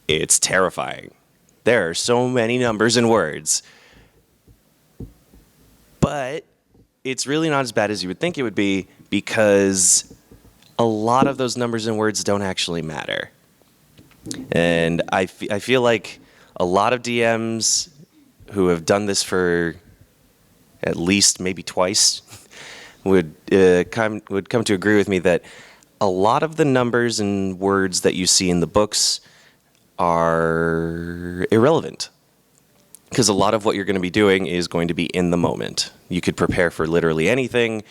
It's terrifying. There are so many numbers and words. But it's really not as bad as you would think it would be, because a lot of those numbers and words don't actually matter. And I feel like a lot of DMs who have done this for at least maybe twice would come to agree with me that a lot of the numbers and words that you see in the books are irrelevant. Because a lot of what you're going to be doing is going to be in the moment. You could prepare for literally anything,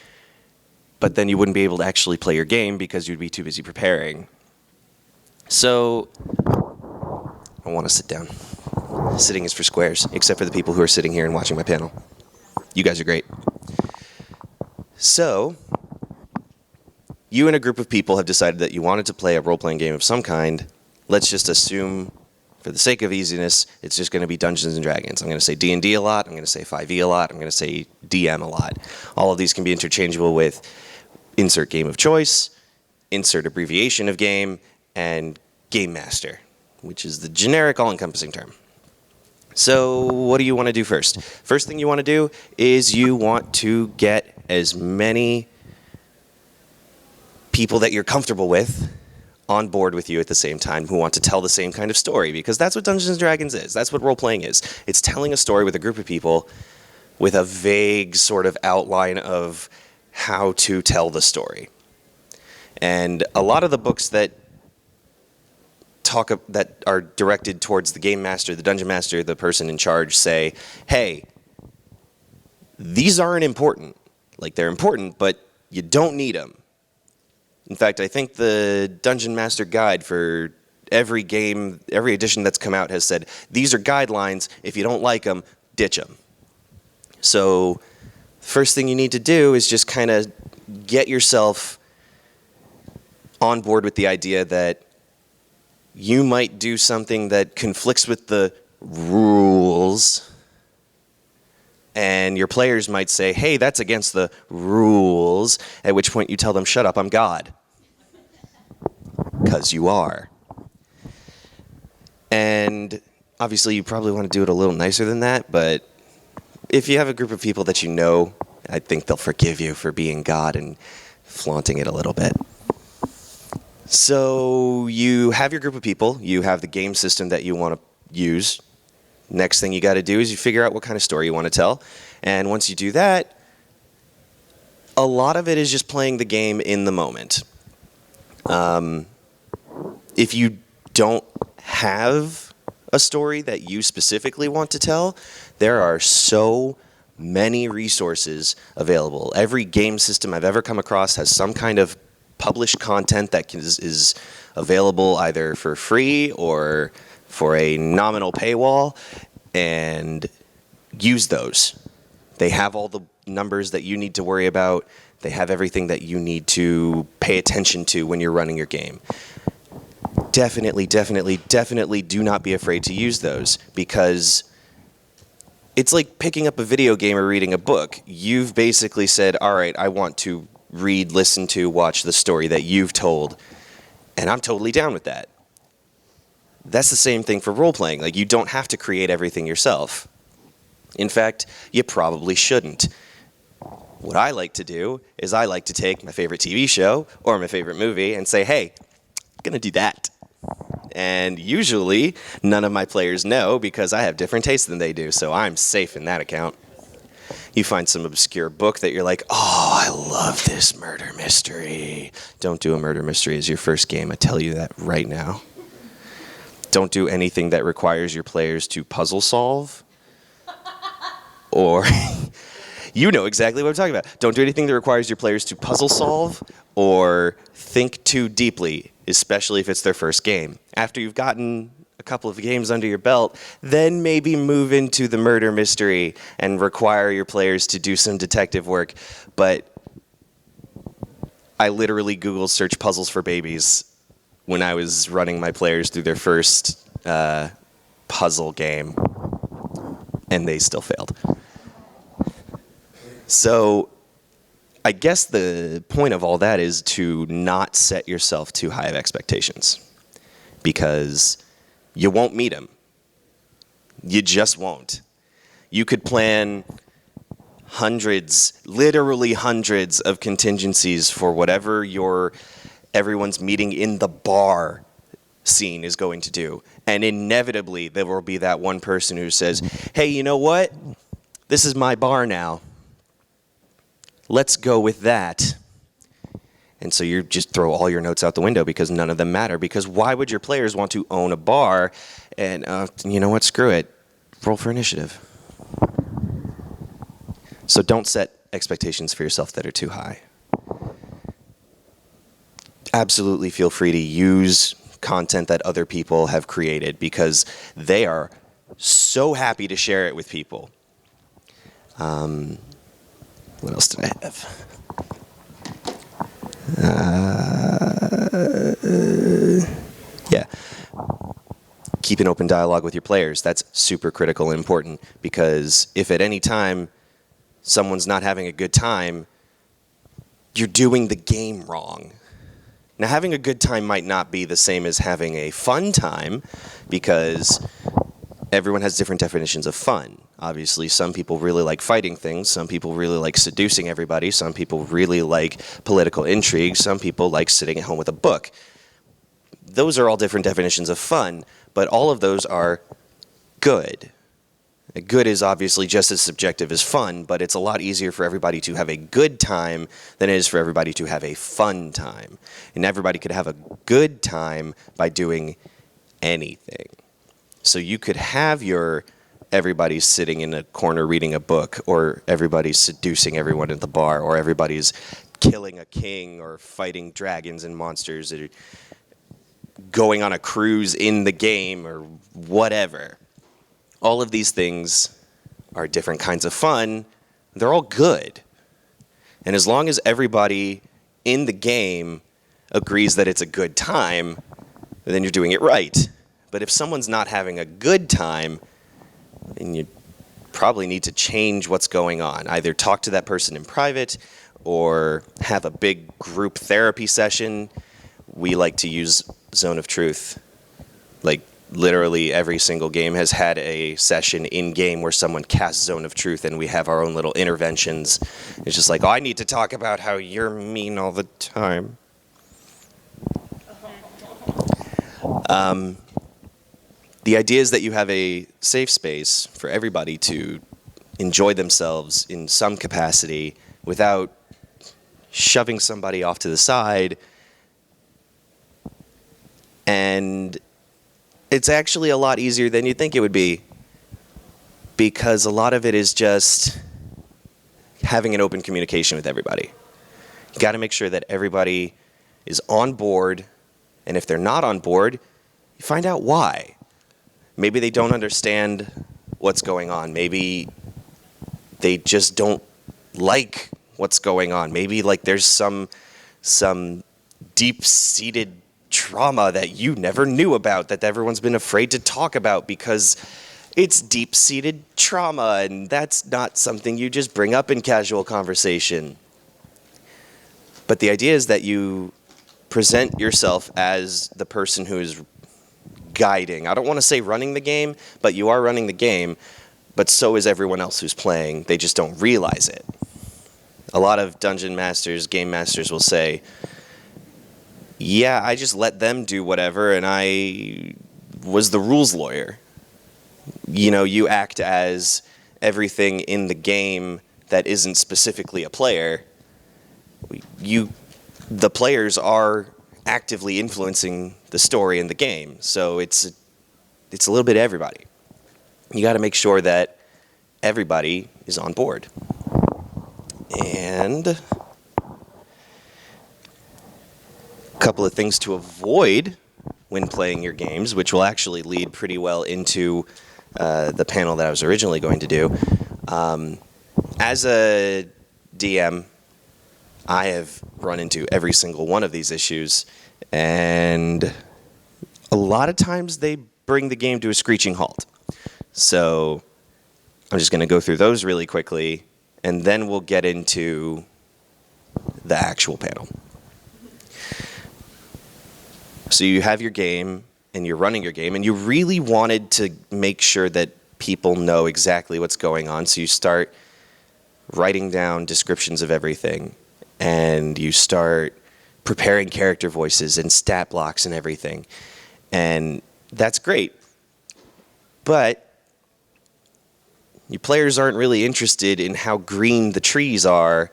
but then you wouldn't be able to actually play your game because you'd be too busy preparing. So, I want to sit down. Sitting is for squares, except for the people who are sitting here and watching my panel. You guys are great. So, you and a group of people have decided that you wanted to play a role-playing game of some kind. Let's just assume, for the sake of easiness, it's just going to be Dungeons & Dragons. I'm going to say D&D a lot. I'm going to say 5e a lot. I'm going to say DM a lot. All of these can be interchangeable with insert game of choice, insert abbreviation of game, and game master, which is the generic all-encompassing term. So what do you want to do first? First thing you want to do is you want to get as many people that you're comfortable with on board with you at the same time who want to tell the same kind of story, because that's what Dungeons & Dragons is. That's what role-playing is. It's telling a story with a group of people with a vague sort of outline of how to tell the story. And a lot of the books that are directed towards the game master, the dungeon master, the person in charge, say, hey, these aren't important. Like, they're important, but you don't need them. In fact, I think the Dungeon Master Guide for every game, every edition that's come out has said, these are guidelines. If you don't like them, ditch them. So, first thing you need to do is just kind of get yourself on board with the idea that you might do something that conflicts with the rules, and your players might say, hey, that's against the rules, at which point you tell them, shut up, I'm God. 'Cause you are. And obviously you probably want to do it a little nicer than that, but if you have a group of people that you know, I think they'll forgive you for being God and flaunting it a little bit. So you have your group of people, you have the game system that you want to use. Next thing you got to do is you figure out what kind of story you want to tell. And once you do that, a lot of it is just playing the game in the moment. If you don't have a story that you specifically want to tell, there are so many resources available. Every game system I've ever come across has some kind of published content that is available either for free or for a nominal paywall, and use those. They have all the numbers that you need to worry about. They have everything that you need to pay attention to when you're running your game. Definitely, definitely, definitely do not be afraid to use those, because it's like picking up a video game or reading a book. You've basically said, all right, I want to read, listen to, watch the story that you've told, and I'm totally down with that. That's the same thing for role-playing. Like, you don't have to create everything yourself. In fact, you probably shouldn't. What I like to do is I like to take my favorite TV show or my favorite movie and say, hey, I'm going to do that. And usually, none of my players know because I have different tastes than they do, so I'm safe in that account. You find some obscure book that you're like, oh, I love this murder mystery. Don't do a murder mystery as your first game. I tell you that right now. Don't do anything that requires your players to puzzle solve. Or, you know exactly what I'm talking about. Don't do anything that requires your players to puzzle solve or think too deeply, especially if it's their first game. After you've gotten a couple of games under your belt, then maybe move into the murder mystery and require your players to do some detective work. But I literally Googled search puzzles for babies when I was running my players through their first puzzle game, and they still failed. So I guess the point of all that is to not set yourself too high of expectations, because You won't meet them. You just won't. You could plan hundreds, literally hundreds of contingencies for whatever everyone's meeting in the bar scene is going to do. And inevitably, there will be that one person who says, hey, you know what? This is my bar now. Let's go with that. And so you just throw all your notes out the window because none of them matter. Because why would your players want to own a bar? And you know what? Screw it. Roll for initiative. So don't set expectations for yourself that are too high. Absolutely feel free to use content that other people have created because they are so happy to share it with people. What else did I have? Yeah. Keep an open dialogue with your players. That's super critical and important because if at any time someone's not having a good time, you're doing the game wrong. Now, having a good time might not be the same as having a fun time because everyone has different definitions of fun. Obviously, some people really like fighting things. Some people really like seducing everybody. Some people really like political intrigue. Some people like sitting at home with a book. Those are all different definitions of fun, but all of those are good. Good is obviously just as subjective as fun, but it's a lot easier for everybody to have a good time than it is for everybody to have a fun time. And everybody could have a good time by doing anything. So you could have everybody's sitting in a corner reading a book, or everybody's seducing everyone at the bar, or everybody's killing a king or fighting dragons and monsters, or going on a cruise in the game, or whatever. All of these things are different kinds of fun. They're all good. And as long as everybody in the game agrees that it's a good time, then you're doing it right. But if someone's not having a good time, then you probably need to change what's going on. Either talk to that person in private or have a big group therapy session. We like to use Zone of Truth. Like, literally every single game has had a session in-game where someone casts Zone of Truth and we have our own little interventions. It's just like, oh, I need to talk about how you're mean all the time. The idea is that you have a safe space for everybody to enjoy themselves in some capacity without shoving somebody off to the side. And it's actually a lot easier than you'd think it would be, because a lot of it is just having an open communication with everybody. You got to make sure that everybody is on board, and if they're not on board, you find out why. Maybe they don't understand what's going on. Maybe they just don't like what's going on. Maybe like there's some deep-seated trauma that you never knew about that everyone's been afraid to talk about because it's deep-seated trauma, and that's not something you just bring up in casual conversation. But the idea is that you present yourself as the person who is guiding. I don't want to say running the game, but you are running the game, but so is everyone else who's playing. They just don't realize it. A lot of dungeon masters, game masters will say, yeah, I just let them do whatever, and I was the rules lawyer. You know, you act as everything in the game that isn't specifically a player. The players are actively influencing the story in the game, so it's a little bit of everybody. You got to make sure that everybody is on board. And a couple of things to avoid when playing your games, which will actually lead pretty well into the panel that I was originally going to do. As a DM, I have run into every single one of these issues, and a lot of times they bring the game to a screeching halt. So I'm just going to go through those really quickly, and then we'll get into the actual panel. So you have your game, and you're running your game, and you really wanted to make sure that people know exactly what's going on, so you start writing down descriptions of everything, and you start preparing character voices and stat blocks and everything. And that's great. But your players aren't really interested in how green the trees are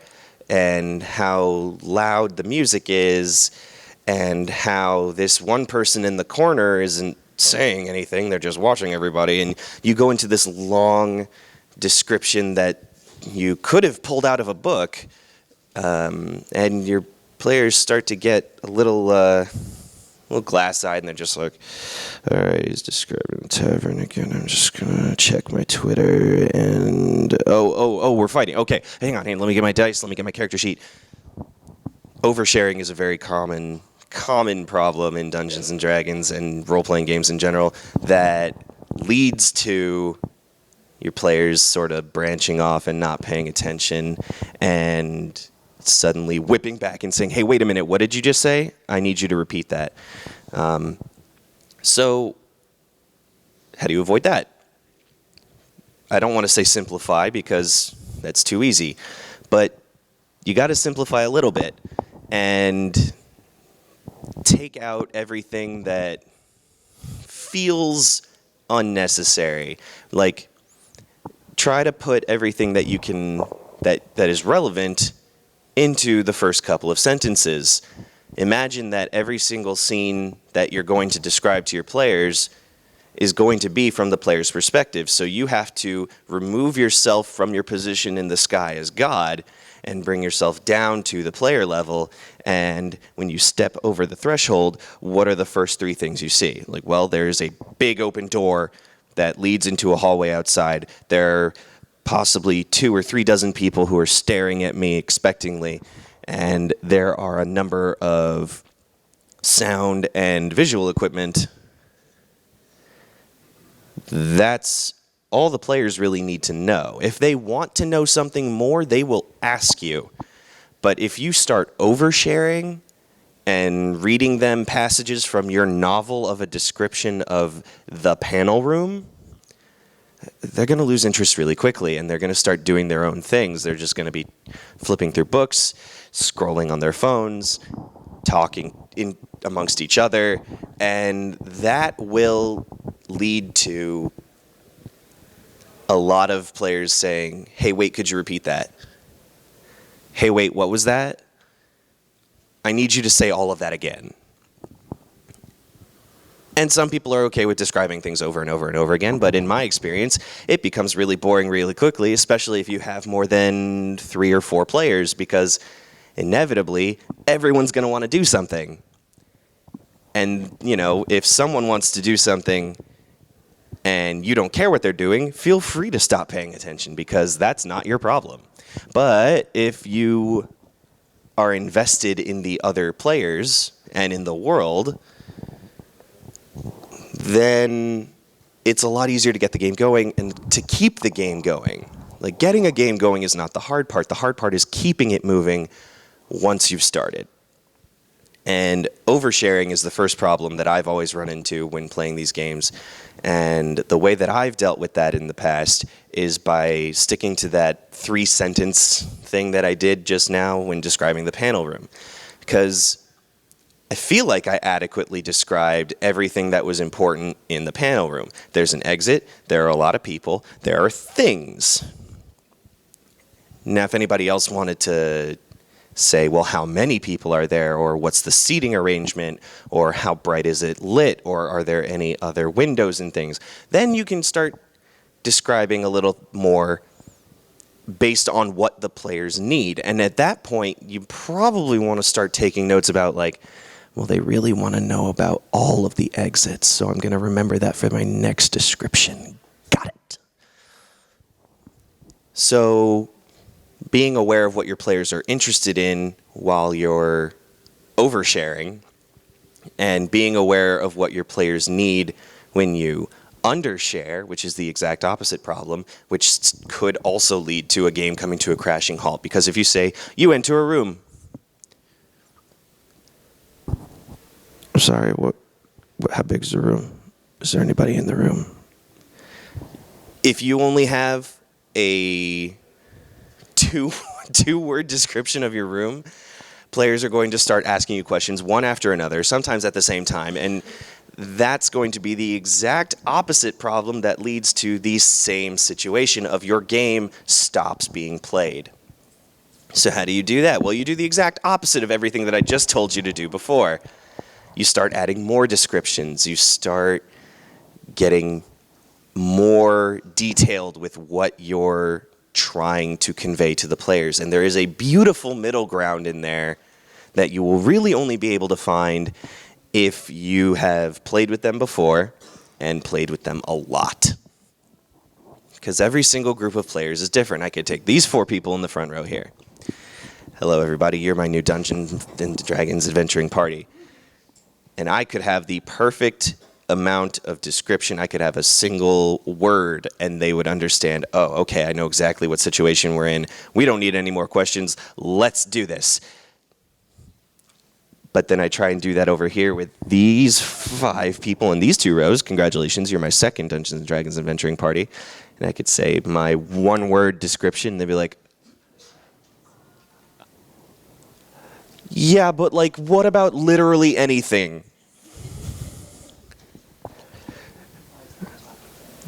and how loud the music is and how this one person in the corner isn't saying anything, they're just watching everybody. And you go into this long description that you could have pulled out of a book, and your players start to get a little glass-eyed, and they're just like, all right, he's describing the tavern again. I'm just gonna check my Twitter, and oh, we're fighting. Okay, hang on, let me get my dice, let me get my character sheet. Oversharing is a very common problem in Dungeons and Dragons and role-playing games in general that leads to your players sort of branching off and not paying attention and suddenly whipping back and saying, hey, wait a minute, what did you just say? I need you to repeat that. So how do you avoid that? I don't want to say simplify because that's too easy, but you got to simplify a little bit and take out everything that feels unnecessary. Like, try to put everything that you can that is relevant into the first couple of sentences. Imagine that every single scene that you're going to describe to your players is going to be from the player's perspective. So you have to remove yourself from your position in the sky as God and bring yourself down to the player level. And when you step over the threshold, what are the first three things you see? Like, well, there's a big open door that leads into a hallway outside. There are possibly 2 or 3 dozen people who are staring at me expectingly. And there are a number of sound and visual equipment. That's all the players really need to know. If they want to know something more, they will ask you. But if you start oversharing and reading them passages from your novel of a description of the panel room, they're going to lose interest really quickly, and they're going to start doing their own things. They're just going to be flipping through books, scrolling on their phones, talking in amongst each other, and that will lead to a lot of players saying, hey, wait, could you repeat that? Hey, wait, what was that? I need you to say all of that again. And some people are okay with describing things over and over and over again, but in my experience, it becomes really boring really quickly, especially if you have more than 3 or 4 players, because inevitably, everyone's going to want to do something. And, you know, if someone wants to do something and you don't care what they're doing, feel free to stop paying attention, because that's not your problem. But if you are invested in the other players and in the world, then it's a lot easier to get the game going and to keep the game going. Like, getting a game going is not the hard part. The hard part is keeping it moving once you've started. And oversharing is the first problem that I've always run into when playing these games. And the way that I've dealt with that in the past is by sticking to that 3-sentence thing that I did just now when describing the panel room. Because I feel like I adequately described everything that was important in the panel room. There's an exit, there are a lot of people, there are things. Now, if anybody else wanted to say, well, how many people are there, or what's the seating arrangement, or how bright is it lit, or are there any other windows and things, then you can start describing a little more based on what the players need. And at that point, you probably want to start taking notes about, like, well, they really want to know about all of the exits, so I'm going to remember that for my next description. Got it. So being aware of what your players are interested in while you're oversharing, and being aware of what your players need when you undershare, which is the exact opposite problem, which could also lead to a game coming to a crashing halt. Because if you say, you enter a room. Sorry, How big is the room? Is there anybody in the room? If you only have a two-word description of your room, players are going to start asking you questions one after another, sometimes at the same time, and that's going to be the exact opposite problem that leads to the same situation of your game stops being played. So how do you do that? Well, you do the exact opposite of everything that I just told you to do before. You start adding more descriptions. You start getting more detailed with what you're trying to convey to the players. And there is a beautiful middle ground in there that you will really only be able to find if you have played with them before and played with them a lot. Because every single group of players is different. I could take these 4 people in the front row here. Hello, everybody. You're my new Dungeons and Dragons adventuring party. And I could have the perfect amount of description. I could have a single word, and they would understand, oh, okay, I know exactly what situation we're in. We don't need any more questions. Let's do this. But then I try and do that over here with these 5 people in these 2 rows. Congratulations, you're my second Dungeons and Dragons adventuring party. And I could say my one-word description, and they'd be like, yeah, but like, what about literally anything?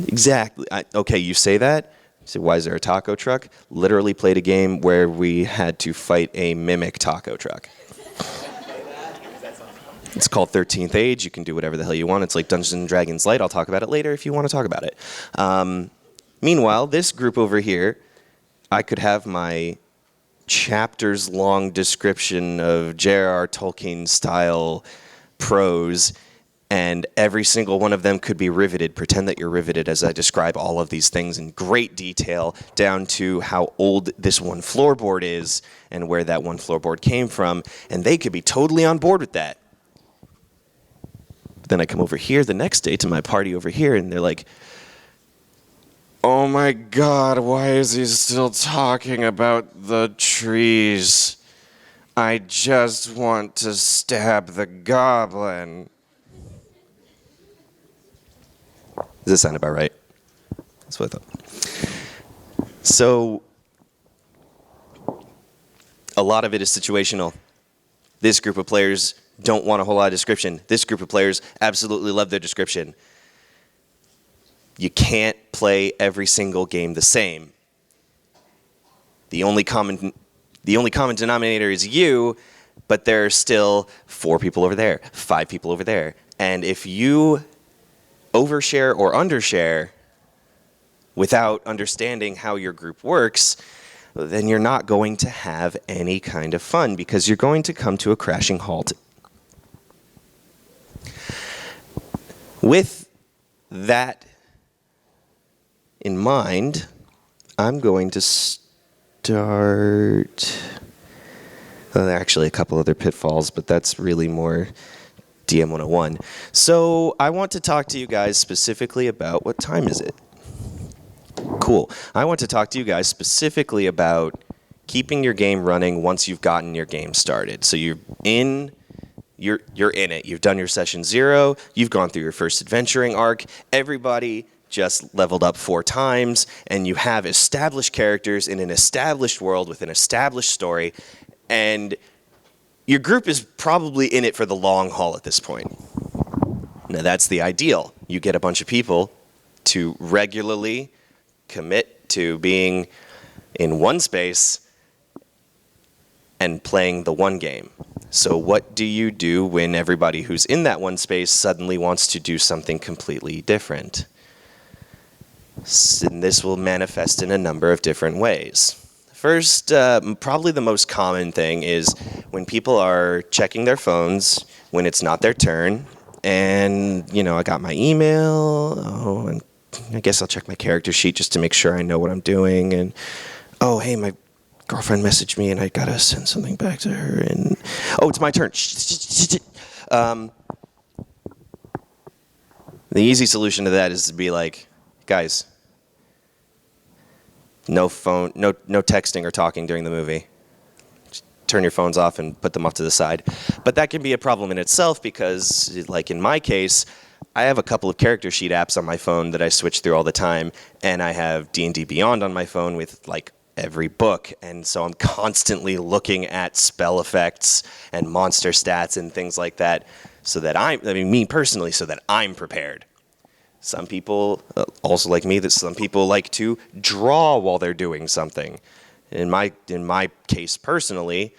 Exactly. Okay, you say that. You say, why is there a taco truck? Literally played a game where we had to fight a mimic taco truck. It's called 13th Age. You can do whatever the hell you want. It's like Dungeons and Dragons Light. I'll talk about it later if you want to talk about it. Meanwhile, this group over here, I could have my chapters-long description of J.R.R. Tolkien style prose, and every single one of them could be riveted. Pretend that you're riveted as I describe all of these things in great detail, down to how old this one floorboard is and where that one floorboard came from, and they could be totally on board with that. But then I come over here the next day to my party over here, and they're like, oh my God, why is he still talking about the trees? I just want to stab the goblin. Does this sound about right? That's what I thought. So, a lot of it is situational. This group of players don't want a whole lot of description. This group of players absolutely love their description. You can't play every single game the same. The only common denominator is you, but there are still 4 people over there, 5 people over there. And if you overshare or undershare without understanding how your group works, then you're not going to have any kind of fun because you're going to come to a crashing halt. With that in mind, I'm going to start. Well, there are actually a couple other pitfalls, but that's really more DM 101. So I want to talk to you guys specifically about, what time is it? Cool. I want to talk to you guys specifically about keeping your game running once you've gotten your game started. So you're in it. You've done your session 0. You've gone through your first adventuring arc. Everybody just leveled up 4 times, and you have established characters in an established world with an established story, and your group is probably in it for the long haul at this point. Now that's the ideal. You get a bunch of people to regularly commit to being in one space and playing the one game. So what do you do when everybody who's in that one space suddenly wants to do something completely different? And this will manifest in a number of different ways. First, probably the most common thing is when people are checking their phones when it's not their turn, and, I got my email, and I guess I'll check my character sheet just to make sure I know what I'm doing, and, oh, hey, my girlfriend messaged me, and I gotta send something back to her, and, oh, it's my turn. The easy solution to that is to be like, guys, no phone, no texting or talking during the movie. Just turn your phones off and put them off to the side. But that can be a problem in itself because, like in my case, I have a couple of character sheet apps on my phone that I switch through all the time, and I have D&D Beyond on my phone with like every book, and so I'm constantly looking at spell effects and monster stats and things like that, so that me personally, so that I'm prepared. Some people, also like me, that some people like to draw while they're doing something. In my case personally,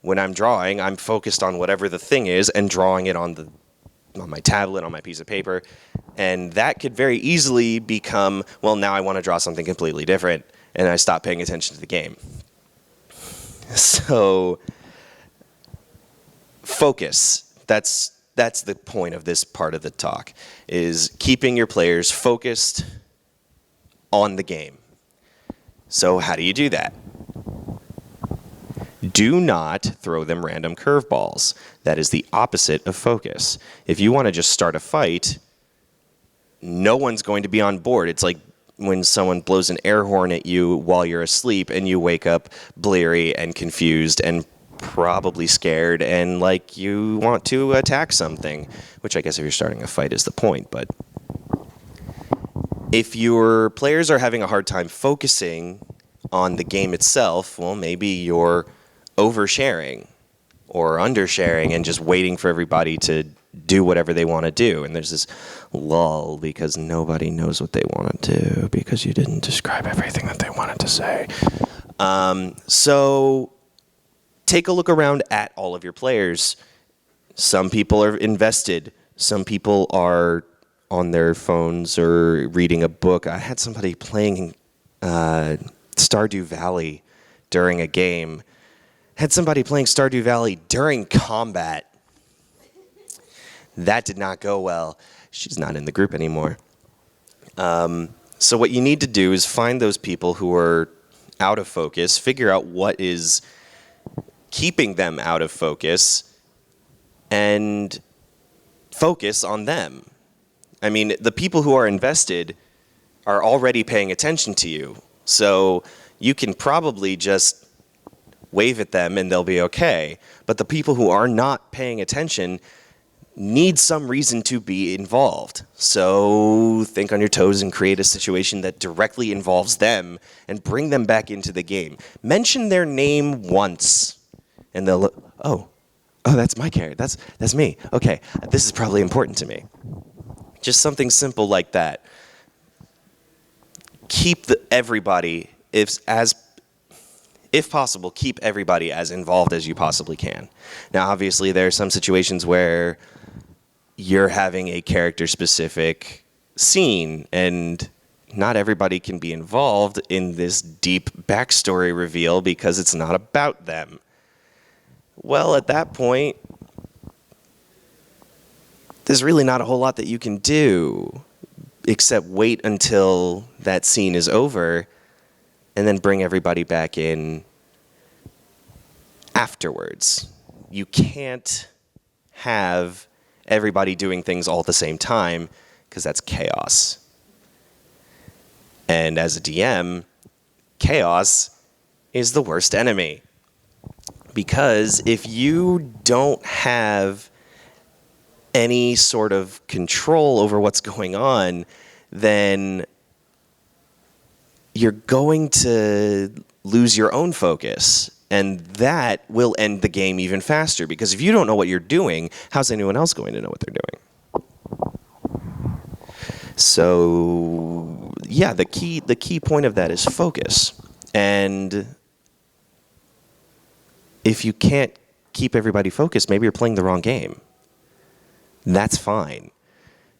when I'm drawing, I'm focused on whatever the thing is and drawing it on my tablet, on my piece of paper, and that could very easily become, well, now I want to draw something completely different, and I stop paying attention to the game. So, focus. That's the point of this part of the talk, is keeping your players focused on the game. So how do you do that? Do not throw them random curveballs. That is the opposite of focus. If you want to just start a fight, no one's going to be on board. It's like when someone blows an air horn at you while you're asleep and you wake up bleary and confused and probably scared and like you want to attack something, which I guess if you're starting a fight is the point. But if your players are having a hard time focusing on the game itself, well, maybe you're oversharing or undersharing and just waiting for everybody to do whatever they want to do. And there's this lull because nobody knows what they want to do because you didn't describe everything that they wanted to say. So take a look around at all of your players. Some people are invested. Some people are on their phones or reading a book. I had somebody playing Stardew Valley during a game. Had somebody playing Stardew Valley during combat. That did not go well. She's not in the group anymore. So what you need to do is find those people who are out of focus, figure out what is keeping them out of focus, and focus on them. I mean, the people who are invested are already paying attention to you, so you can probably just wave at them and they'll be okay. But the people who are not paying attention need some reason to be involved. So think on your toes and create a situation that directly involves them and bring them back into the game. Mention their name once and they'll, oh, that's my character. That's me. Okay, this is probably important to me. Just something simple like that. Keep everybody, if possible, keep everybody as involved as you possibly can. Now, obviously, there are some situations where you're having a character-specific scene, and not everybody can be involved in this deep backstory reveal because it's not about them. Well, at that point, there's really not a whole lot that you can do except wait until that scene is over and then bring everybody back in afterwards. You can't have everybody doing things all at the same time because that's chaos. And as a DM, chaos is the worst enemy. Because if you don't have any sort of control over what's going on, then you're going to lose your own focus. And that will end the game even faster. Because if you don't know what you're doing, how's anyone else going to know what they're doing? So, yeah, the key point of that is focus. And if you can't keep everybody focused, maybe you're playing the wrong game. That's fine.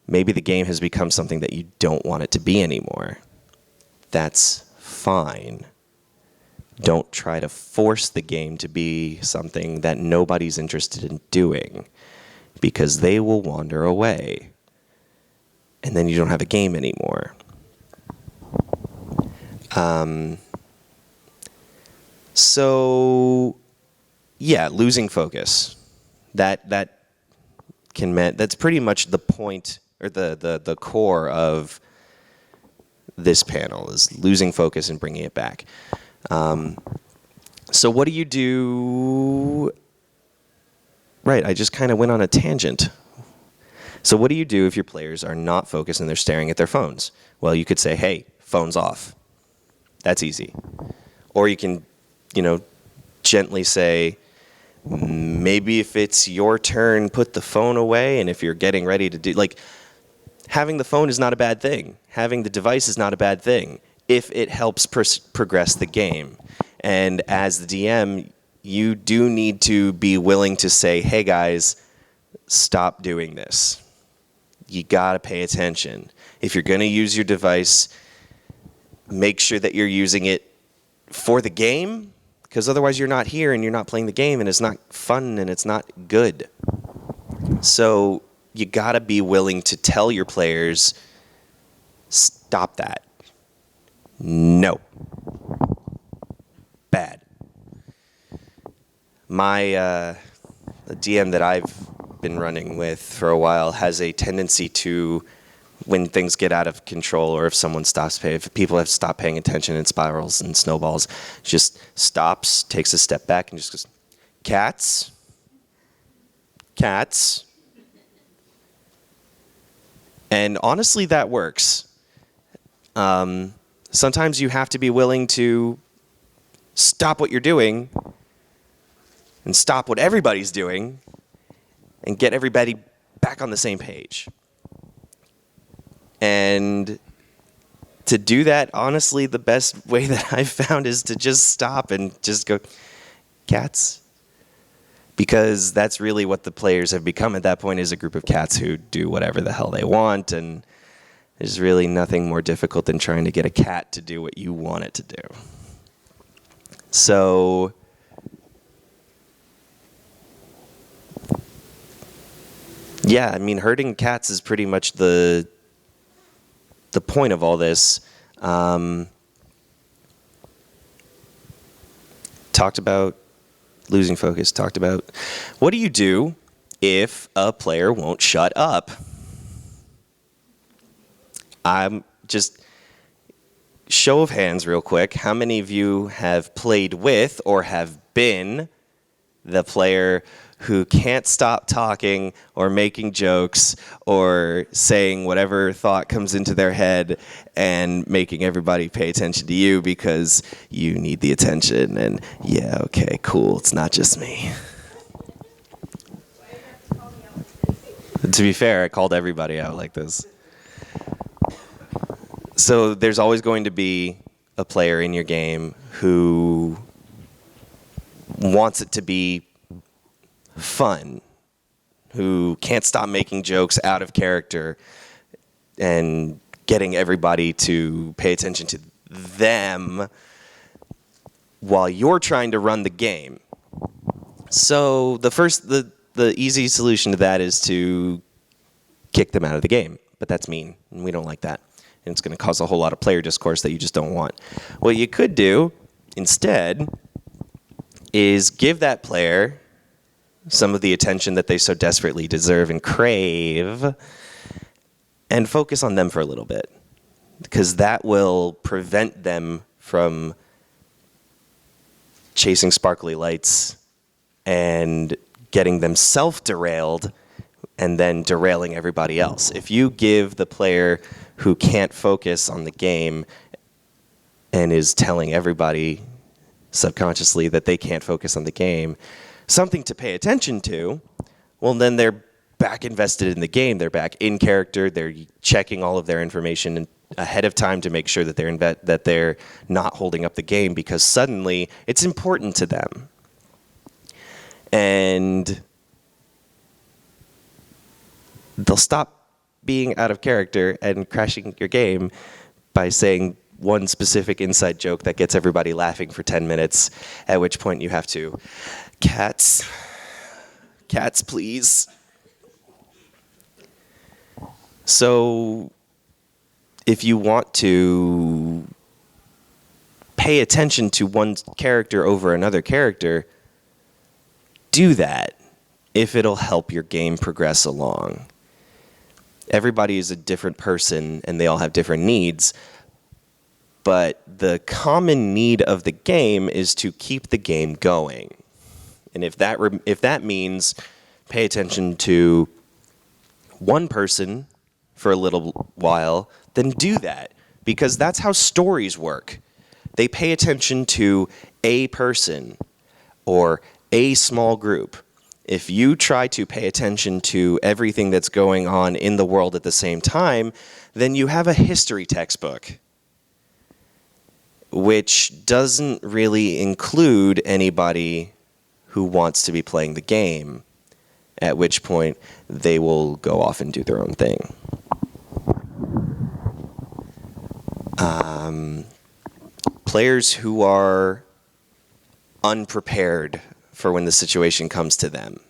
Maybe the game has become something that you don't want it to be anymore. That's fine. Don't try to force the game to be something that nobody's interested in doing, because they will wander away. And then you don't have a game anymore. So, yeah, losing focus. That's pretty much the point, or the core of this panel, is losing focus and bringing it back. So what do you do? Right, I just kind of went on a tangent. So what do you do if your players are not focused and they're staring at their phones? Well, you could say, hey, phones off. That's easy. Or you can, gently say, maybe if it's your turn, put the phone away. And if you're getting ready to do, having the phone is not a bad thing. Having the device is not a bad thing if it helps progress the game. And as the DM, you do need to be willing to say, hey guys, stop doing this. You gotta pay attention. If you're gonna use your device, make sure that you're using it for the game, because otherwise you're not here and you're not playing the game and it's not fun and it's not good. So you gotta be willing to tell your players, stop that. No. Bad. The DM that I've been running with for a while has a tendency to, when things get out of control or if someone stops paying, if people have stopped paying attention and spirals and snowballs, just stops, takes a step back and just goes, cats. And honestly, that works. Sometimes you have to be willing to stop what you're doing and stop what everybody's doing and get everybody back on the same page. And to do that, honestly, the best way that I've found is to just stop and just go, cats. Because that's really what the players have become at that point, is a group of cats who do whatever the hell they want. And there's really nothing more difficult than trying to get a cat to do what you want it to do. So yeah, I mean, herding cats is pretty much the point of all this. Talked about losing focus, talked about what do you do if a player won't shut up? I'm just, show of hands real quick, how many of you have played with or have been the player who can't stop talking or making jokes or saying whatever thought comes into their head and making everybody pay attention to you because you need the attention? And yeah, okay, cool, it's not just me. To be fair, I called everybody out like this. So there's always going to be a player in your game who wants it to be fun, who can't stop making jokes out of character and getting everybody to pay attention to them while you're trying to run the game. So the easy solution to that is to kick them out of the game, but that's mean, and we don't like that. And it's going to cause a whole lot of player discourse that you just don't want. What you could do instead is give that player some of the attention that they so desperately deserve and crave, and focus on them for a little bit, because that will prevent them from chasing sparkly lights and getting themselves derailed and then derailing everybody else. If you give the player who can't focus on the game and is telling everybody subconsciously that they can't focus on the game something to pay attention to, well, then they're back invested in the game. They're back in character. They're checking all of their information ahead of time to make sure that they're not holding up the game, because suddenly it's important to them. And they'll stop being out of character and crashing your game by saying one specific inside joke that gets everybody laughing for 10 minutes, at which point you have to, cats, please. So if you want to pay attention to one character over another character, do that if it'll help your game progress along. Everybody is a different person and they all have different needs, but the common need of the game is to keep the game going. And if that means pay attention to one person for a little while, then do that, because that's how stories work. They pay attention to a person or a small group. If you try to pay attention to everything that's going on in the world at the same time, then you have a history textbook, which doesn't really include anybody who wants to be playing the game, at which point they will go off and do their own thing. Players who are unprepared for when the situation comes to them.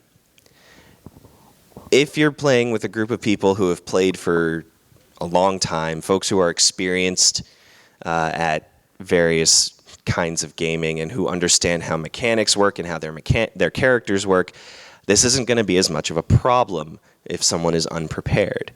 If you're playing with a group of people who have played for a long time, folks who are experienced at various kinds of gaming and who understand how mechanics work and how their characters work, this isn't going to be as much of a problem if someone is unprepared.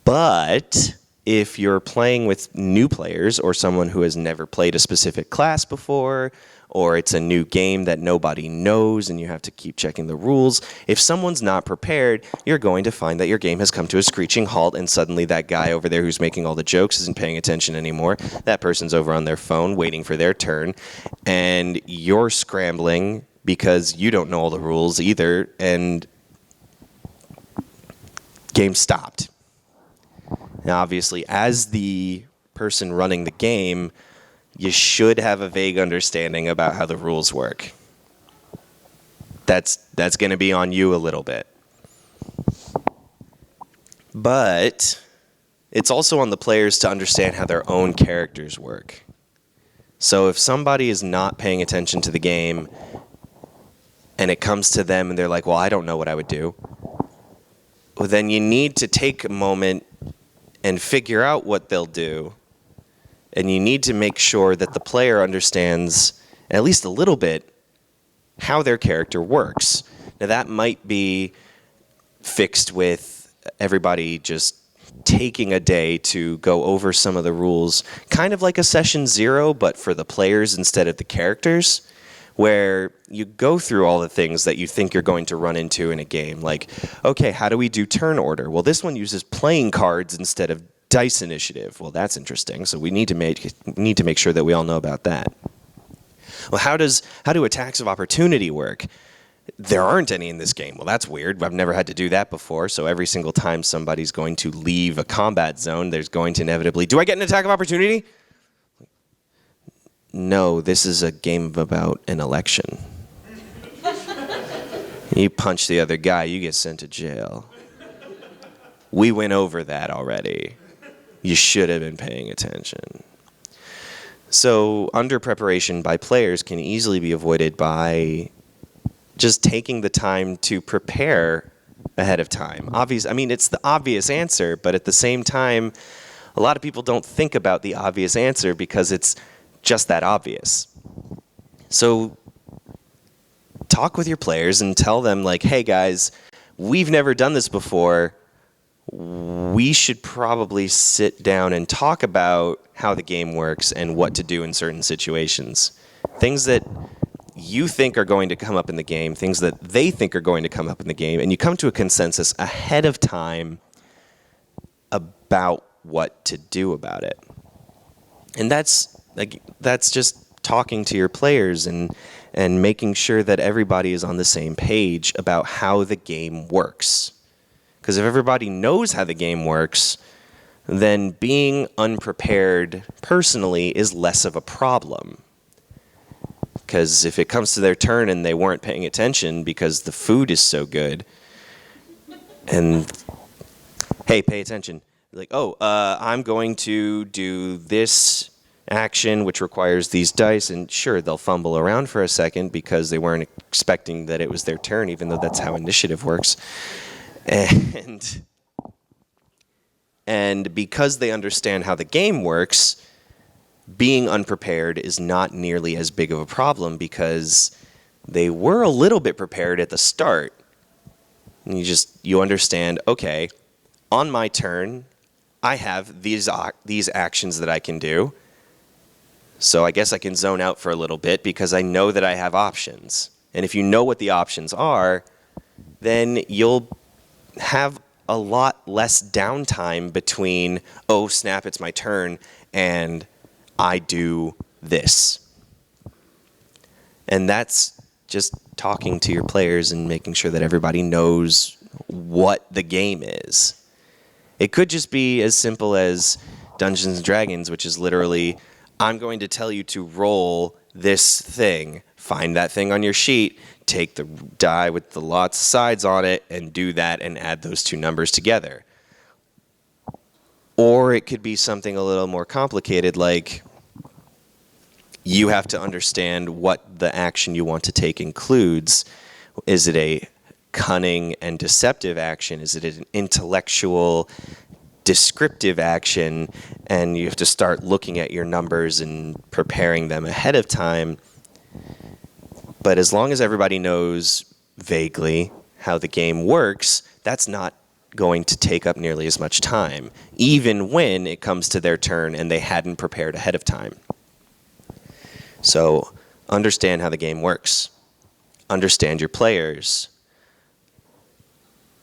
But if you're playing with new players or someone who has never played a specific class before, or it's a new game that nobody knows and you have to keep checking the rules, if someone's not prepared, you're going to find that your game has come to a screeching halt, and suddenly that guy over there who's making all the jokes isn't paying attention anymore. That person's over on their phone waiting for their turn, and you're scrambling because you don't know all the rules either, and game stopped. Now, obviously, as the person running the game, you should have a vague understanding about how the rules work. That's going to be on you a little bit. But it's also on the players to understand how their own characters work. So if somebody is not paying attention to the game and it comes to them and they're like, well, I don't know what I would do, well, then you need to take a moment and figure out what they'll do. And you need to make sure that the player understands, at least a little bit, how their character works. Now, that might be fixed with everybody just taking a day to go over some of the rules, kind of like a session 0, but for the players instead of the characters, where you go through all the things that you think you're going to run into in a game. Like, okay, how do we do turn order? Well, this one uses playing cards instead of dice initiative. Well, that's interesting. So we need to make sure that we all know about that. Well, how do attacks of opportunity work? There aren't any in this game. Well, that's weird. I've never had to do that before. So every single time somebody's going to leave a combat zone, there's going to inevitably, do I get an attack of opportunity? No, this is a game about an election. You punch the other guy, you get sent to jail. We went over that already. You should have been paying attention. So under preparation by players can easily be avoided by just taking the time to prepare ahead of time. It's the obvious answer, but at the same time, a lot of people don't think about the obvious answer because it's just that obvious. So talk with your players and tell them, like, hey guys, we've never done this before. We should probably sit down and talk about how the game works and what to do in certain situations. Things that you think are going to come up in the game, things that they think are going to come up in the game, and you come to a consensus ahead of time about what to do about it. And that's just talking to your players and making sure that everybody is on the same page about how the game works. Because if everybody knows how the game works, then being unprepared personally is less of a problem. Because if it comes to their turn and they weren't paying attention because the food is so good, and hey, pay attention. Like, I'm going to do this action which requires these dice, and sure, they'll fumble around for a second because they weren't expecting that it was their turn, even though that's how initiative works. And because they understand how the game works, being unprepared is not nearly as big of a problem because they were a little bit prepared at the start. And you understand, okay, on my turn, I have these actions that I can do. So I guess I can zone out for a little bit because I know that I have options. And if you know what the options are, then you'll have a lot less downtime between, oh snap, it's my turn, and I do this. And that's just talking to your players and making sure that everybody knows what the game is. It could just be as simple as Dungeons & Dragons, which is literally, I'm going to tell you to roll this thing. Find that thing on your sheet, take the die with the lots of sides on it, and do that and add those two numbers together. Or it could be something a little more complicated, like you have to understand what the action you want to take includes. Is it a cunning and deceptive action? Is it an intellectual, descriptive action? And you have to start looking at your numbers and preparing them ahead of time. But as long as everybody knows vaguely how the game works, that's not going to take up nearly as much time, even when it comes to their turn and they hadn't prepared ahead of time. So understand how the game works. Understand your players.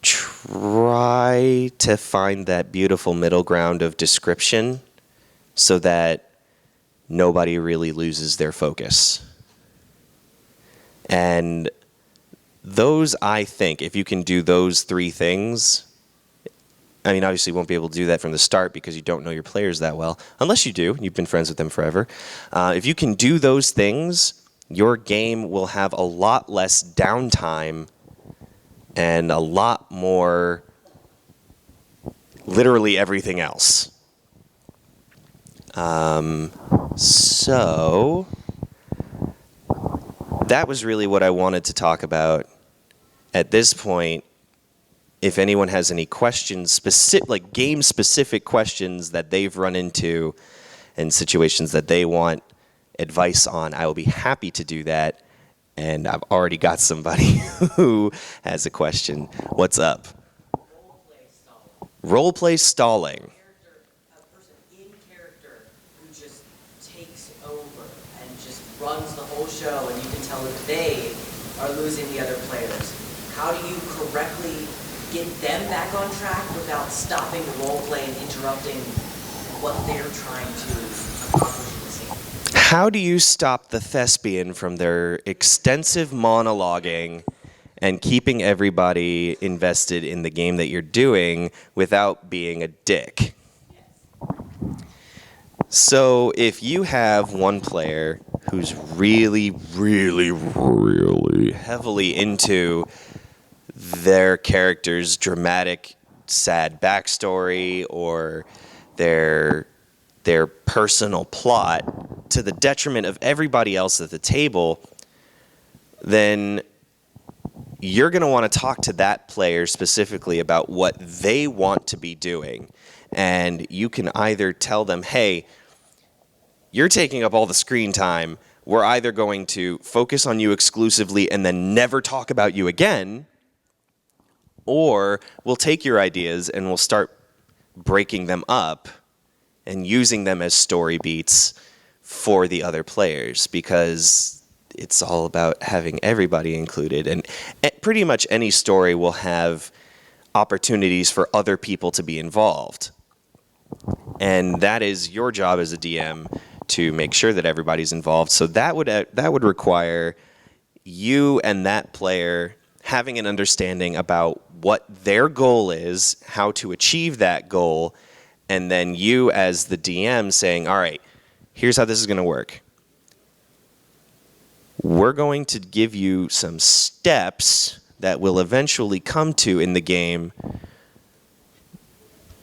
Try to find that beautiful middle ground of description so that nobody really loses their focus. And those, I think, if you can do those three things, I mean, obviously you won't be able to do that from the start because you don't know your players that well, unless you do. You've been friends with them forever. If you can do those things, your game will have a lot less downtime and a lot more literally everything else. So that was really what I wanted to talk about. At this point, if anyone has any questions, like game-specific questions that they've run into and situations that they want advice on, I will be happy to do that. And I've already got somebody who has a question. What's up? Role-play stalling. A person in character who just takes over and just runs the whole show, and you can tell that they are losing the other players. How do you correctly get them back on track without stopping the role play and interrupting what they're trying to accomplish in the scene? How do you stop the thespian from their extensive monologuing and keeping everybody invested in the game that you're doing without being a dick? So if you have one player who's really, really, really heavily into their character's dramatic, sad backstory or their personal plot to the detriment of everybody else at the table, then you're going to want to talk to that player specifically about what they want to be doing. And you can either tell them, hey, you're taking up all the screen time. We're either going to focus on you exclusively and then never talk about you again, or we'll take your ideas and we'll start breaking them up and using them as story beats for the other players, because it's all about having everybody included. And pretty much any story will have opportunities for other people to be involved. And that is your job as a DM, to make sure that everybody's involved. So that would require you and that player having an understanding about what their goal is, how to achieve that goal, and then you as the DM saying, all right, here's how this is going to work. We're going to give you some steps that will eventually come to in the game,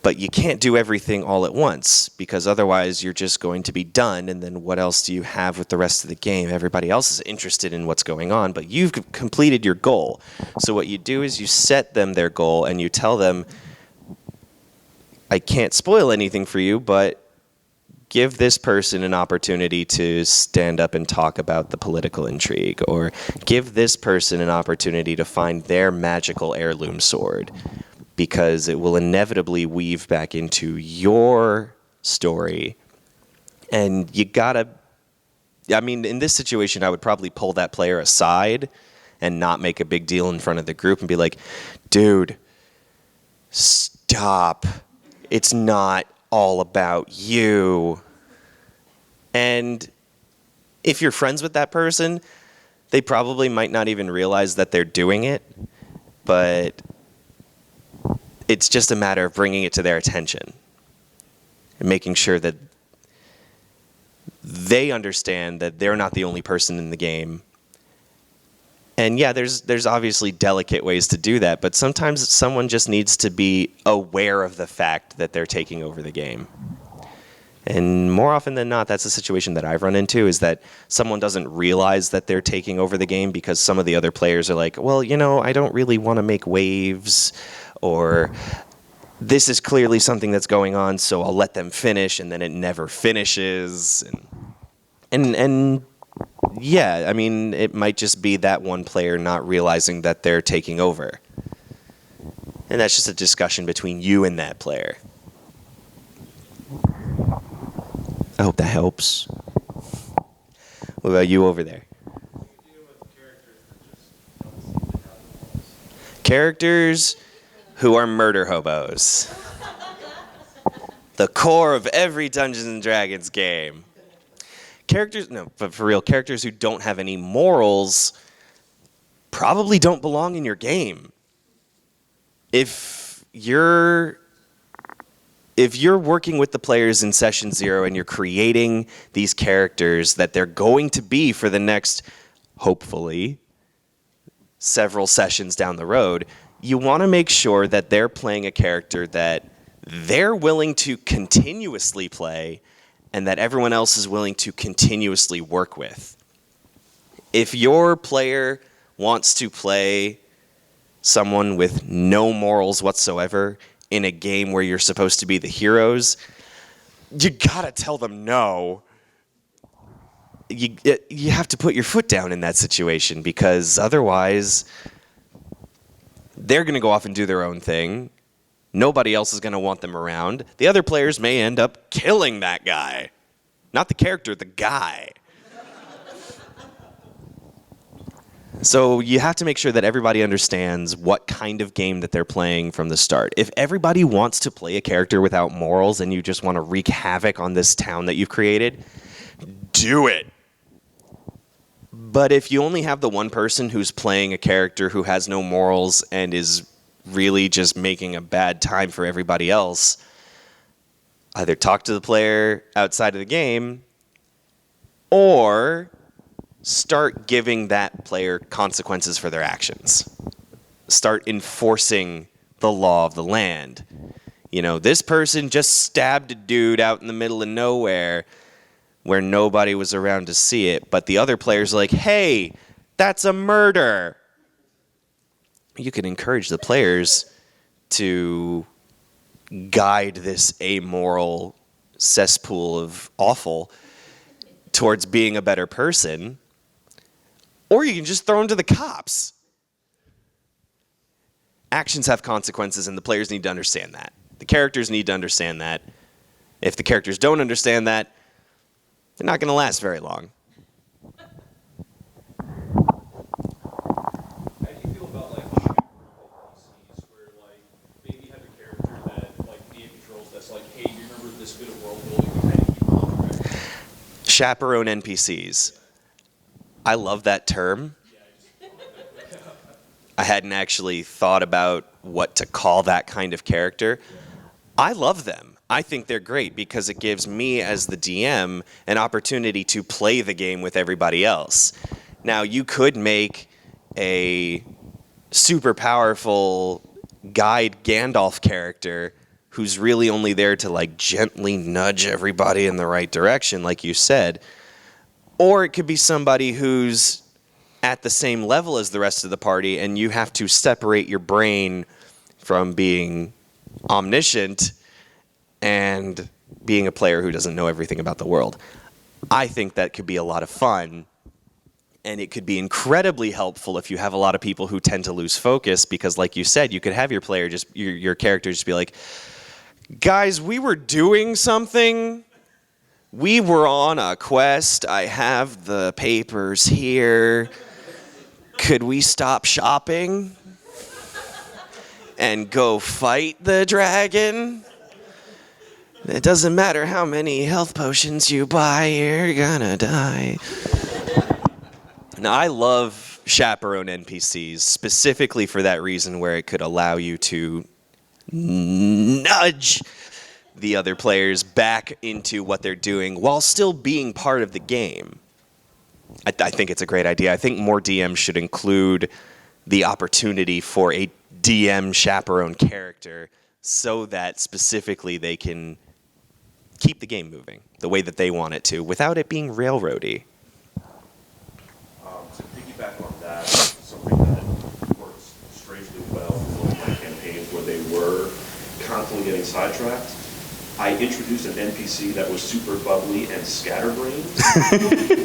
but you can't do everything all at once, because otherwise you're just going to be done, and then what else do you have with the rest of the game? Everybody else is interested in what's going on, but you've completed your goal. So what you do is you set them their goal, and you tell them, I can't spoil anything for you, but give this person an opportunity to stand up and talk about the political intrigue, or give this person an opportunity to find their magical heirloom sword, because it will inevitably weave back into your story. And you gotta I mean, in this situation, I would probably pull that player aside and not make a big deal in front of the group and be like, dude, stop. It's not all about you. And if you're friends with that person, they probably might not even realize that they're doing it, but it's just a matter of bringing it to their attention and making sure that they understand that they're not the only person in the game. And yeah, there's obviously delicate ways to do that, but sometimes someone just needs to be aware of the fact that they're taking over the game. And more often than not, that's a situation that I've run into, is that someone doesn't realize that they're taking over the game because some of the other players are like, well, I don't really want to make waves, or this is clearly something that's going on, so I'll let them finish, and then it never finishes. And yeah, I mean, it might just be that one player not realizing that they're taking over. And that's just a discussion between you and that player. I hope that helps. What about you over there? Characters who are murder hobos. The core of every Dungeons and Dragons game. But for real, characters who don't have any morals probably don't belong in your game. If you're working with the players in session 0 and you're creating these characters that they're going to be for the next, hopefully, several sessions down the road, you want to make sure that they're playing a character that they're willing to continuously play and that everyone else is willing to continuously work with. If your player wants to play someone with no morals whatsoever in a game where you're supposed to be the heroes, you gotta tell them no. You have to put your foot down in that situation, because otherwise they're going to go off and do their own thing. Nobody else is going to want them around. The other players may end up killing that guy. Not the character, the guy. So you have to make sure that everybody understands what kind of game that they're playing from the start. If everybody wants to play a character without morals and you just want to wreak havoc on this town that you've created, do it. But if you only have the one person who's playing a character who has no morals and is really just making a bad time for everybody else, either talk to the player outside of the game or start giving that player consequences for their actions. Start enforcing the law of the land. This person just stabbed a dude out in the middle of nowhere where nobody was around to see it, but the other player's like, hey, that's a murder. You can encourage the players to guide this amoral cesspool of awful towards being a better person, or you can just throw them to the cops. Actions have consequences, and the players need to understand that. The characters need to understand that. If the characters don't understand that, they're not going to last very long. How do you feel about NPCs where maybe you have a character that DM controls that's like, hey, do you remember this bit of world building we kind of keep on track? Chaperone NPCs. I love that term. I hadn't actually thought about what to call that kind of character. I love them. I think they're great because it gives me as the DM an opportunity to play the game with everybody else. Now, you could make a super powerful guide Gandalf character who's really only there to gently nudge everybody in the right direction, like you said. Or it could be somebody who's at the same level as the rest of the party, and you have to separate your brain from being omniscient and being a player who doesn't know everything about the world. I think that could be a lot of fun, and it could be incredibly helpful if you have a lot of people who tend to lose focus, because like you said, you could have your player your character just be like, guys, we were doing something, We were on a quest. I have the papers here. Could we stop shopping and go fight the dragon? It doesn't matter how many health potions you buy, you're gonna die. Now, I love chaperone NPCs specifically for that reason, where it could allow you to nudge the other players back into what they're doing while still being part of the game. I think it's a great idea. I think more DMs should include the opportunity for a DM chaperone character so that specifically they can keep the game moving the way that they want it to without it being railroady. To piggyback on that, something that works strangely well with my campaigns where they were constantly getting sidetracked, I introduced an NPC that was super bubbly and scatterbrained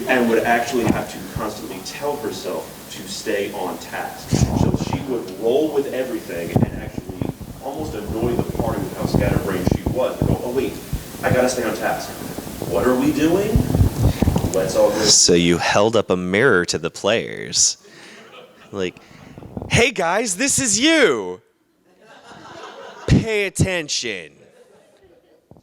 and would actually have to constantly tell herself to stay on task. So she would roll with everything and actually almost annoy the party with how scatterbrained she was. Go, oh wait, I gotta stay on task. What are we doing? Let's all go. So you held up a mirror to the players. Like, hey guys, this is you. Pay attention.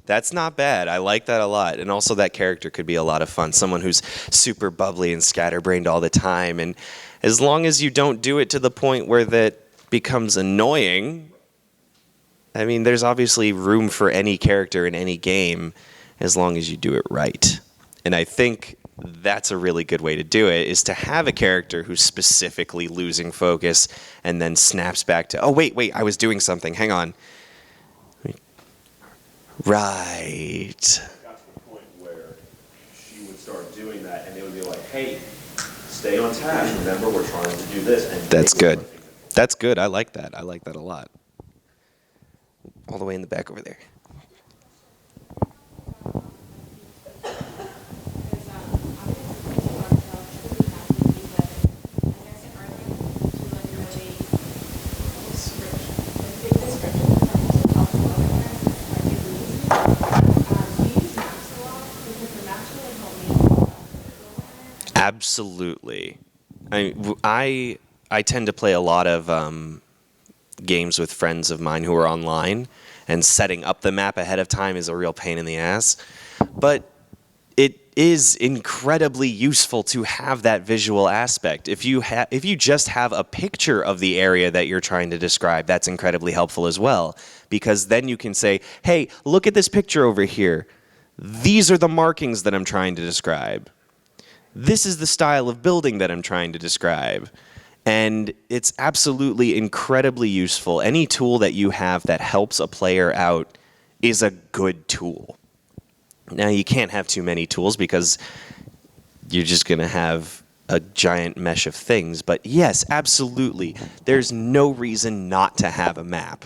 That's not bad. I like that a lot. And also that character could be a lot of fun. Someone who's super bubbly and scatterbrained all the time. And as long as you don't do it to the point where that becomes annoying, I mean, there's obviously room for any character in any game as long as you do it right. And I think that's a really good way to do it, is to have a character who's specifically losing focus and then snaps back to, oh, wait, I was doing something. Hang on. Right. Got to the point where she would start doing that, and they would be like, hey, stay on task. Remember, we're trying to do this. And That's good. That's good. I like that. I like that a lot. All the way in the back over there. Absolutely. I tend to play a lot of games with friends of mine who are online, and setting up the map ahead of time is a real pain in the ass. But it is incredibly useful to have that visual aspect. If you just have a picture of the area that you're trying to describe, that's incredibly helpful as well, because then you can say, hey, look at this picture over here. These are the markings that I'm trying to describe. This is the style of building that I'm trying to describe. And it's absolutely incredibly useful. Any tool that you have that helps a player out is a good tool. Now, you can't have too many tools because you're just going to have a giant mesh of things. But yes, absolutely, there's no reason not to have a map.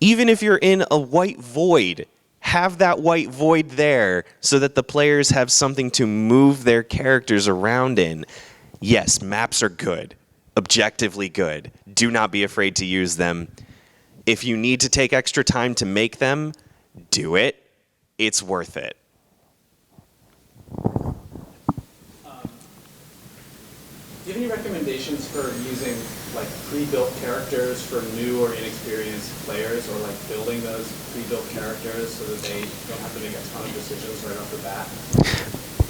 Even if you're in a white void, have that white void there so that the players have something to move their characters around in. Yes, maps are good, objectively good. Do not be afraid to use them. If you need to take extra time to make them, do it. It's worth it. Do you have any recommendations for using like pre-built characters for new or inexperienced players, or like building those pre-built characters so that they don't have to make a ton of decisions right off the bat?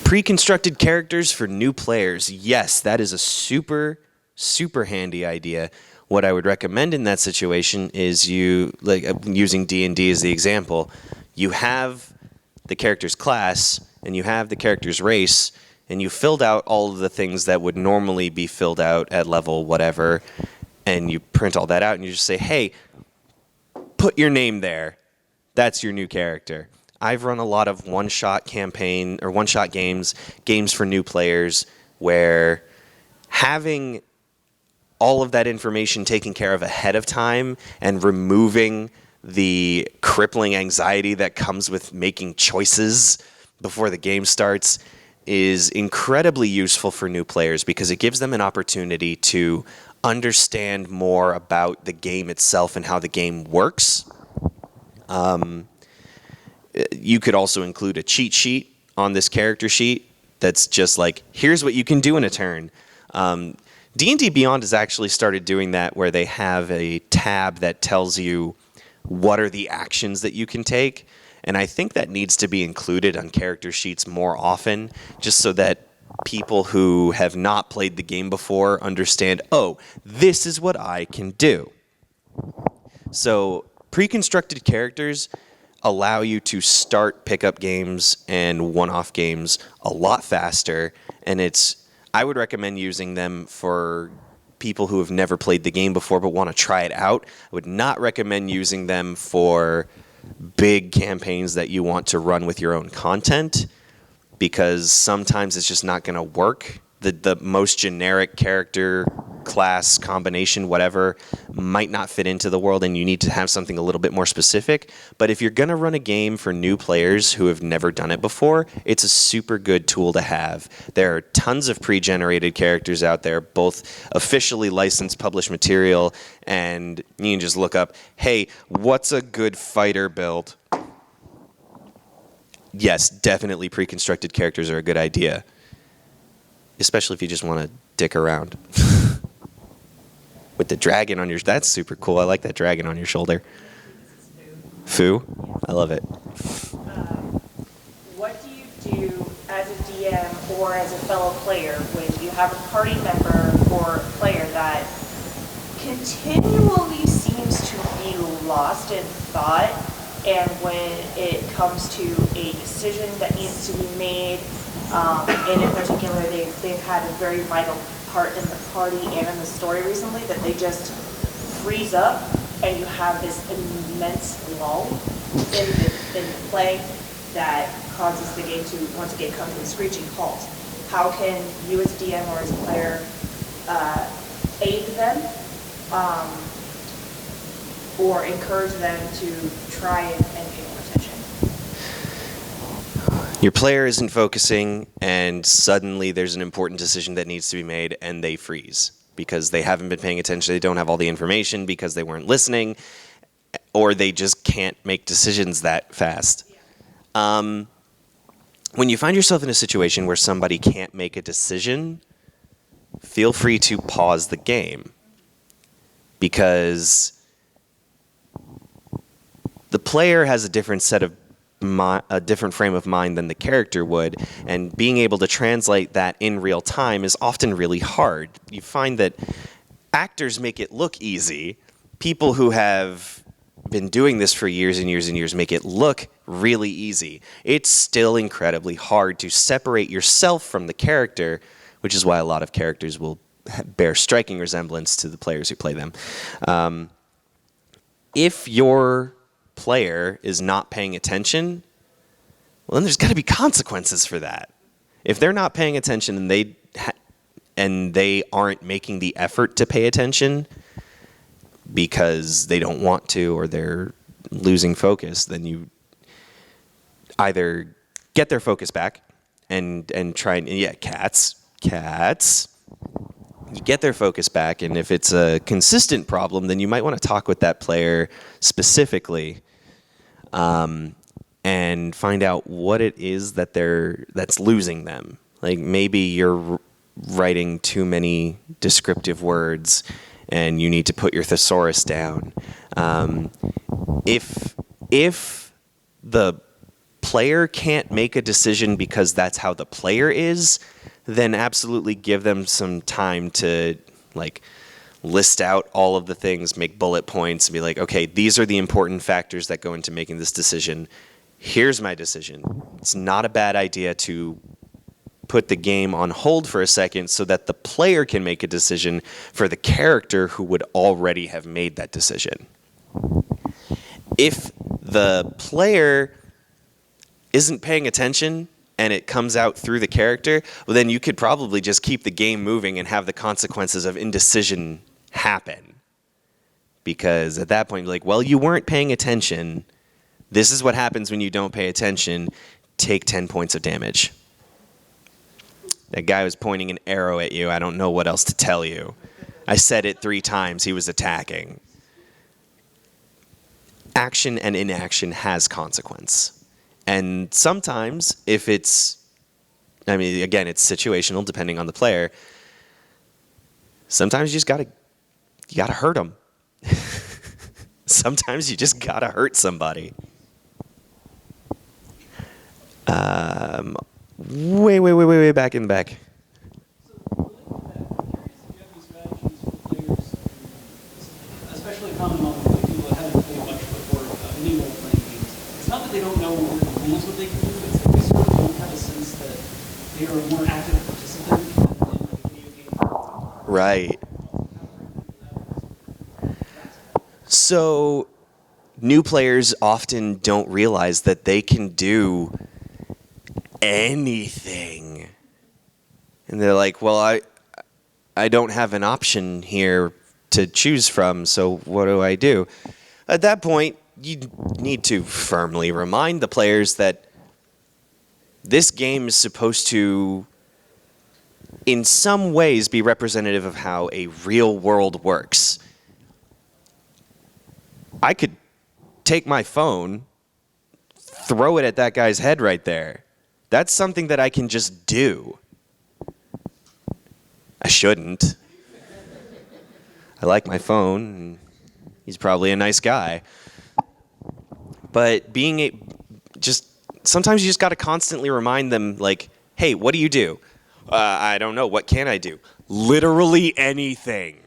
Pre-constructed characters for new players. Yes, that is a super, super handy idea. What I would recommend in that situation is using D&D as the example. You have the character's class and you have the character's race, and you filled out all of the things that would normally be filled out at level whatever, and you print all that out and you just say, hey, put your name there. That's your new character. I've run a lot of one-shot campaign or one-shot games for new players, where having all of that information taken care of ahead of time and removing the crippling anxiety that comes with making choices before the game starts is incredibly useful for new players, because it gives them an opportunity to understand more about the game itself and how the game works. you could also include a cheat sheet on this character sheet that's just like, here's what you can do in a turn. D&D Beyond has actually started doing that, where they have a tab that tells you what are the actions that you can take. And I think that needs to be included on character sheets more often, just so that people who have not played the game before understand, oh, this is what I can do. So pre-constructed characters allow you to start pickup games and one-off games a lot faster, and I would recommend using them for people who have never played the game before but want to try it out. I would not recommend using them for big campaigns that you want to run with your own content, because sometimes it's just not going to work. The most generic character, class, combination, whatever, might not fit into the world, and you need to have something a little bit more specific. But if you're going to run a game for new players who have never done it before, it's a super good tool to have. There are tons of pre-generated characters out there, both officially licensed published material, and you can just look up, hey, what's a good fighter build? Yes, definitely pre-constructed characters are a good idea, especially if you just want to dick around. With the dragon on that's super cool. I like that dragon on your shoulder. Foo? I love it. What do you do as a DM or as a fellow player when you have a party member or player that continually seems to be lost in thought, and when it comes to a decision that needs to be made, and in particular they've had a very vital part in the party and in the story recently, that they just freeze up and you have this immense lull in the play that causes the game to once again come to a screeching halt? How can you as a DM or as a player aid them or encourage them to try and pay more attention? Your player isn't focusing, and suddenly there's an important decision that needs to be made, and they freeze because they haven't been paying attention. They don't have all the information because they weren't listening, or they just can't make decisions that fast. When you find yourself in a situation where somebody can't make a decision, feel free to pause the game, because the player has a different different frame of mind than the character would, and being able to translate that in real time is often really hard. You find that actors make it look easy. People who have been doing this for years and years and years make it look really easy. It's still incredibly hard to separate yourself from the character, which is why a lot of characters will bear striking resemblance to the players who play them. If your player is not paying attention, well, then there's got to be consequences for that. If they're not paying attention and they aren't making the effort to pay attention because they don't want to, or they're losing focus, then you either get their focus back and try and cats. You get their focus back, and if it's a consistent problem, then you might want to talk with that player specifically, and find out what it is that's losing them. Like, maybe you're writing too many descriptive words, and you need to put your thesaurus down. If the player can't make a decision because that's how the player is, then absolutely give them some time to list out all of the things, make bullet points, and be like, okay, these are the important factors that go into making this decision. Here's my decision. It's not a bad idea to put the game on hold for a second so that the player can make a decision for the character who would already have made that decision. If the player isn't paying attention and it comes out through the character, well, then you could probably just keep the game moving and have the consequences of indecision happen. Because at that point, you're like, well, you weren't paying attention. This is what happens when you don't pay attention. Take 10 points of damage. That guy was pointing an arrow at you. I don't know what else to tell you. I said it 3 times. He was attacking. Action and inaction has consequence. And sometimes if it's, I mean, again, it's situational depending on the player. Sometimes you just gotta hurt them. Sometimes you just gotta hurt somebody. Way back in the back. Especially common among people that haven't played much before, any role-playing games. It's not that they don't know the rules what they can do, it's that they sort of don't have a sense that they are a more active participant in a video game. Right. So, new players often don't realize that they can do anything. And they're like, well, I don't have an option here to choose from, so what do I do? At that point, you need to firmly remind the players that this game is supposed to, in some ways, be representative of how a real world works. I could take my phone, throw it at that guy's head right there. That's something that I can just do. I shouldn't. I like my phone, and he's probably a nice guy. But sometimes you just got to constantly remind them, like, hey, what do you do? I don't know. What can I do? Literally anything.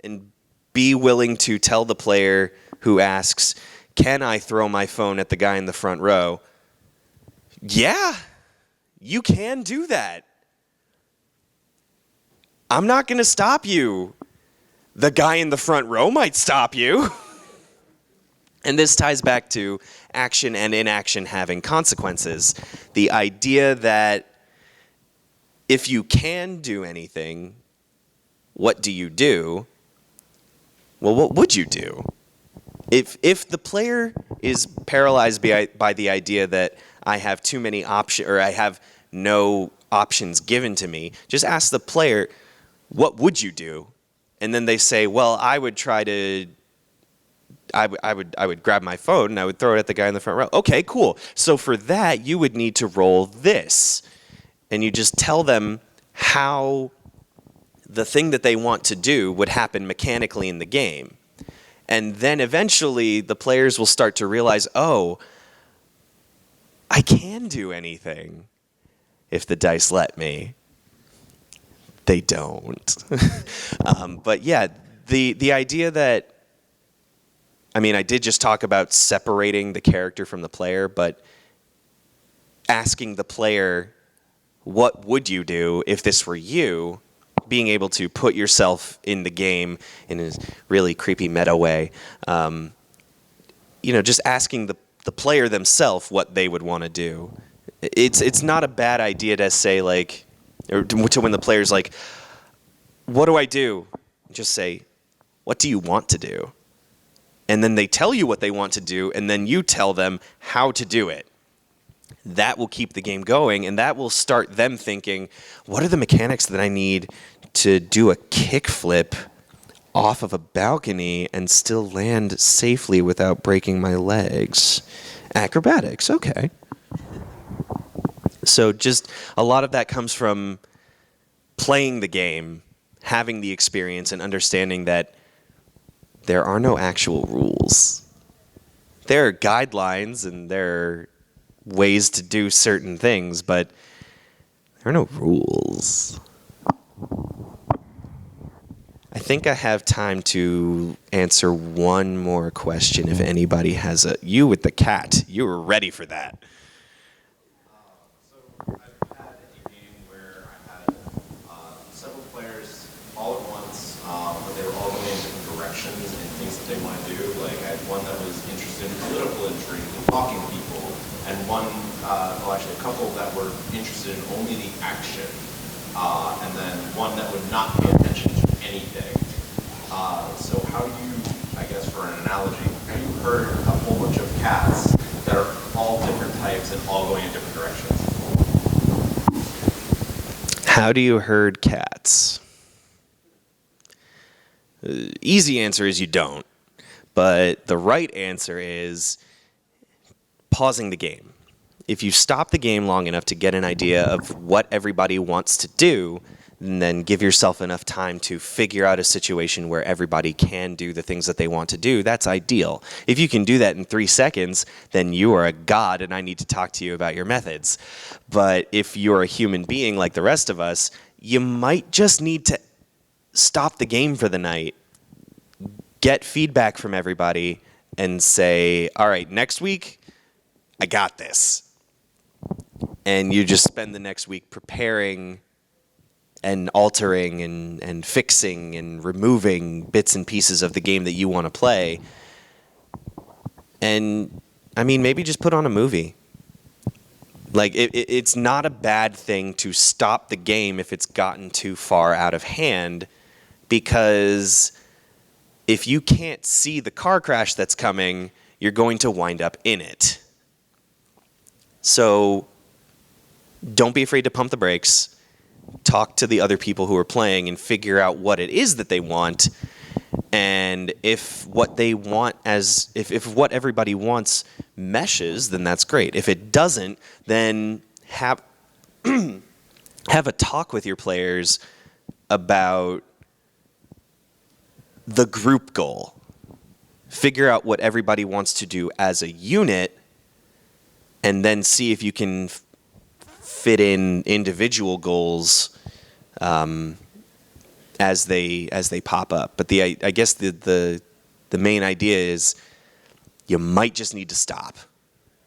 And be willing to tell the player who asks, can I throw my phone at the guy in the front row? Yeah, you can do that. I'm not going to stop you. The guy in the front row might stop you. And this ties back to action and inaction having consequences. The idea that if you can do anything, what do you do? Well, what would you do? If the player is paralyzed by the idea that I have too many options, or I have no options given to me, just ask the player, what would you do? And then they say, well, I would grab my phone and I would throw it at the guy in the front row. Okay, cool. So for that, you would need to roll this. And you just tell them how the thing that they want to do would happen mechanically in the game. And then eventually the players will start to realize, oh, I can do anything if the dice let me. They don't. But yeah, the idea that, I mean, I did just talk about separating the character from the player, but asking the player, what would you do if this were you? Being able to put yourself in the game in a really creepy meta way. Just asking the player themselves what they would want to do. It's not a bad idea to say, like, or to when the player's like, what do I do? Just say, what do you want to do? And then they tell you what they want to do, and then you tell them how to do it. That will keep the game going, and that will start them thinking, what are the mechanics that I need to do a kickflip off of a balcony and still land safely without breaking my legs? Acrobatics, okay. So just a lot of that comes from playing the game, having the experience, and understanding that there are no actual rules. There are guidelines and there are ways to do certain things, but there are no rules. I think I have time to answer one more question if anybody has you with the cat. You were ready for that. So I've had a game where I had several players all at once, but they were all going in different directions and things that they want to do. Like I had one that was interested in political intrigue and talking to people, and one, actually a couple that were interested in only the action, and then one that would not pay attention to anything. So how do you, I guess for an analogy, have you heard a whole bunch of cats that are all different types and all going in different directions? How do you herd cats? Easy answer is you don't. But the right answer is pausing the game. If you stop the game long enough to get an idea of what everybody wants to do, and then give yourself enough time to figure out a situation where everybody can do the things that they want to do, that's ideal. If you can do that in 3 seconds, then you are a god and I need to talk to you about your methods. But if you're a human being like the rest of us, you might just need to stop the game for the night, get feedback from everybody, and say, all right, next week, I got this. And you just spend the next week preparing and altering and fixing and removing bits and pieces of the game that you want to play. And, I mean, maybe just put on a movie. Like, it's not a bad thing to stop the game if it's gotten too far out of hand, because if you can't see the car crash that's coming, you're going to wind up in it. So, don't be afraid to pump the brakes. Talk to the other people who are playing and figure out what it is that they want. And if what they want if what everybody wants meshes, then that's great. If it doesn't, then have a talk with your players about the group goal. Figure out what everybody wants to do as a unit, and then see if you can fit in individual goals as they pop up. But I guess the main idea is you might just need to stop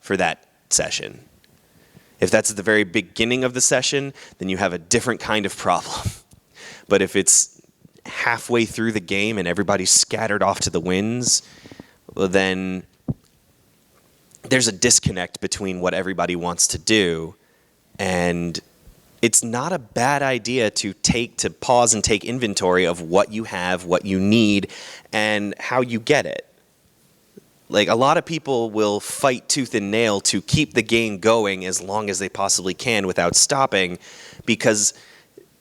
for that session. If that's at the very beginning of the session, then you have a different kind of problem. But if it's halfway through the game and everybody's scattered off to the winds, well, then there's a disconnect between what everybody wants to do. And it's not a bad idea to pause and take inventory of what you have, what you need, and how you get it. Like, a lot of people will fight tooth and nail to keep the game going as long as they possibly can without stopping, because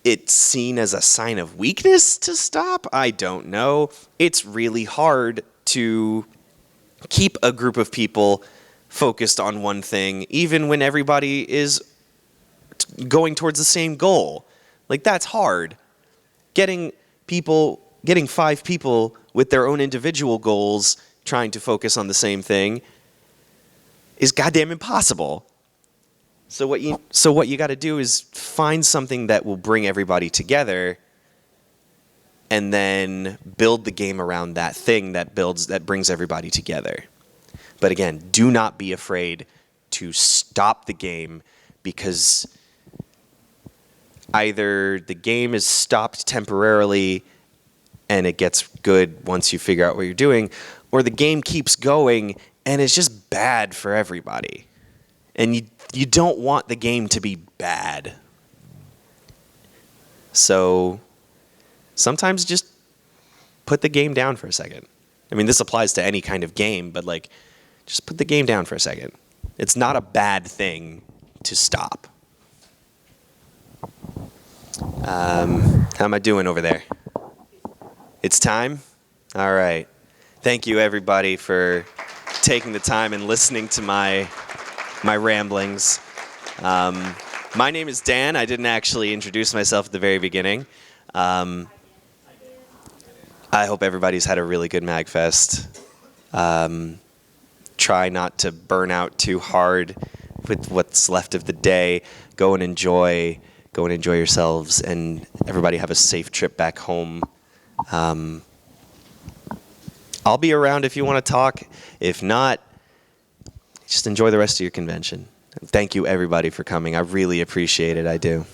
it's seen as a sign of weakness to stop. I don't know. It's really hard to keep a group of people focused on one thing, even when everybody is going towards the same goal. Like, that's hard. Getting 5 people with their own individual goals trying to focus on the same thing is goddamn impossible. So what you got to do is find something that will bring everybody together, and then build the game around that thing that brings everybody together. But again, do not be afraid to stop the game, because either the game is stopped temporarily and it gets good once you figure out what you're doing, or the game keeps going and it's just bad for everybody. And you don't want the game to be bad. So sometimes just put the game down for a second. I mean, this applies to any kind of game, but like, just put the game down for a second. It's not a bad thing to stop. How am I doing over there? It's time? All right. Thank you, everybody, for taking the time and listening to my ramblings. My name is Dan. I didn't actually introduce myself at the very beginning. I hope everybody's had a really good MAGFest. Try not to burn out too hard with what's left of the day. Go and enjoy yourselves, and everybody have a safe trip back home. I'll be around if you want to talk. If not, just enjoy the rest of your convention. Thank you, everybody, for coming. I really appreciate it. I do.